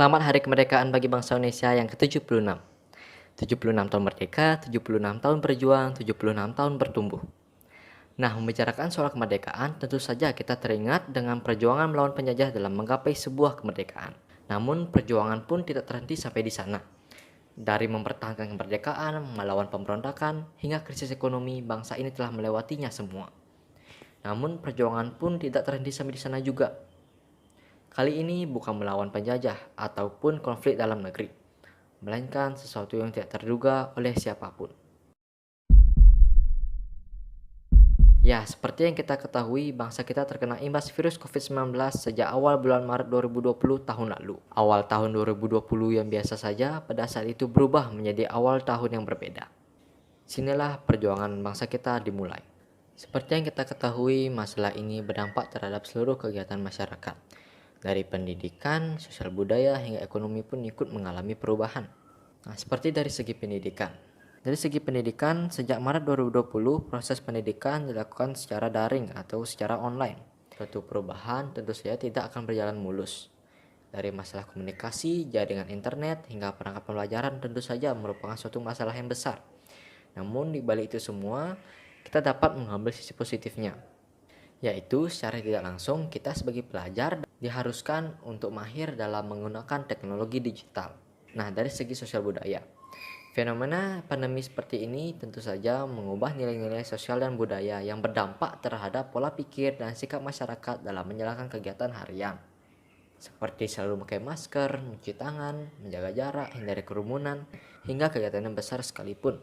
Selamat Hari Kemerdekaan bagi bangsa Indonesia yang ke-76. 76 tahun merdeka, 76 tahun berjuang, 76 tahun bertumbuh. Nah, membicarakan soal kemerdekaan, tentu saja kita teringat dengan perjuangan melawan penjajah dalam menggapai sebuah kemerdekaan. Namun, perjuangan pun tidak terhenti sampai di sana. Dari mempertahankan kemerdekaan, melawan pemberontakan, hingga krisis ekonomi, bangsa ini telah melewatinya semua. Namun, perjuangan pun tidak terhenti sampai di sana juga. Kali ini bukan melawan penjajah ataupun konflik dalam negeri, melainkan sesuatu yang tidak terduga oleh siapapun. Ya, seperti yang kita ketahui, bangsa kita terkena imbas virus COVID-19 sejak awal bulan Maret 2020 tahun lalu. Awal tahun 2020 yang biasa saja, pada saat itu berubah menjadi awal tahun yang berbeda. Sinilah perjuangan bangsa kita dimulai. Seperti yang kita ketahui, masalah ini berdampak terhadap seluruh kegiatan masyarakat. Dari pendidikan, sosial budaya, hingga ekonomi pun ikut mengalami perubahan. Nah, seperti dari segi pendidikan. Dari segi pendidikan, sejak Maret 2020, proses pendidikan dilakukan secara daring atau secara online. Suatu perubahan tentu saja tidak akan berjalan mulus. Dari masalah komunikasi, jaringan internet, hingga perangkat pembelajaran tentu saja merupakan suatu masalah yang besar. Namun di balik itu semua, kita dapat mengambil sisi positifnya, yaitu secara tidak langsung kita sebagai pelajar diharuskan untuk mahir dalam menggunakan teknologi digital. Nah, dari segi sosial budaya, fenomena pandemi seperti ini tentu saja mengubah nilai-nilai sosial dan budaya yang berdampak terhadap pola pikir dan sikap masyarakat dalam menjalankan kegiatan harian. Seperti selalu memakai masker, mencuci tangan, menjaga jarak, hindari kerumunan, hingga kegiatan yang besar sekalipun.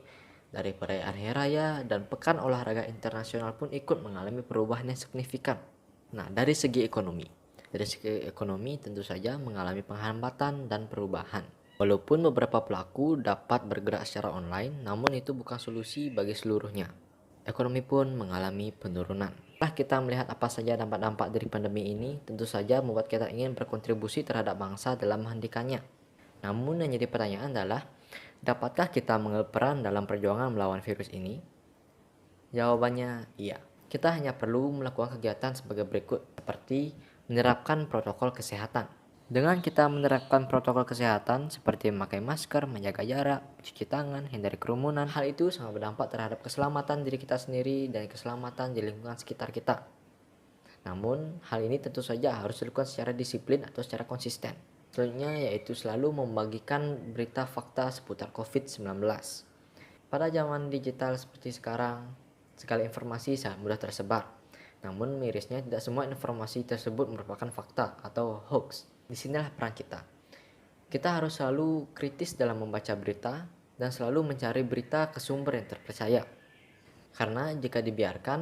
Dari perayaan Hari Raya dan Pekan Olahraga Internasional pun ikut mengalami perubahan yang signifikan. Nah, dari segi ekonomi. Dari segi ekonomi tentu saja mengalami penghambatan dan perubahan. Walaupun beberapa pelaku dapat bergerak secara online, namun itu bukan solusi bagi seluruhnya. Ekonomi pun mengalami penurunan. Setelah kita melihat apa saja dampak-dampak dari pandemi ini, tentu saja membuat kita ingin berkontribusi terhadap bangsa dalam menghentikannya. Namun yang jadi pertanyaan adalah, dapatkah kita mengambil peran dalam perjuangan melawan virus ini? Jawabannya iya. Kita hanya perlu melakukan kegiatan sebagai berikut, seperti menerapkan protokol kesehatan. Dengan kita menerapkan protokol kesehatan seperti memakai masker, menjaga jarak, cuci tangan, hindari kerumunan, hal itu sangat berdampak terhadap keselamatan diri kita sendiri dan keselamatan di lingkungan sekitar kita. Namun, hal ini tentu saja harus dilakukan secara disiplin atau secara konsisten. Selanjutnya yaitu selalu membagikan berita fakta seputar COVID-19. Pada zaman digital seperti sekarang, segala informasi sangat mudah tersebar. Namun mirisnya tidak semua informasi tersebut merupakan fakta atau hoax. Disinilah peran kita. Kita harus selalu kritis dalam membaca berita dan selalu mencari berita ke sumber yang terpercaya. Karena jika dibiarkan,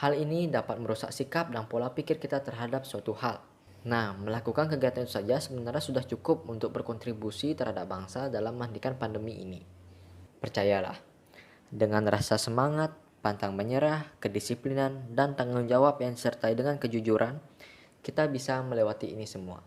hal ini dapat merusak sikap dan pola pikir kita terhadap suatu hal. Nah, melakukan kegiatan itu saja sebenarnya sudah cukup untuk berkontribusi terhadap bangsa dalam menghentikan pandemi ini. Percayalah, dengan rasa semangat, pantang menyerah, kedisiplinan, dan tanggung jawab yang disertai dengan kejujuran, kita bisa melewati ini semua.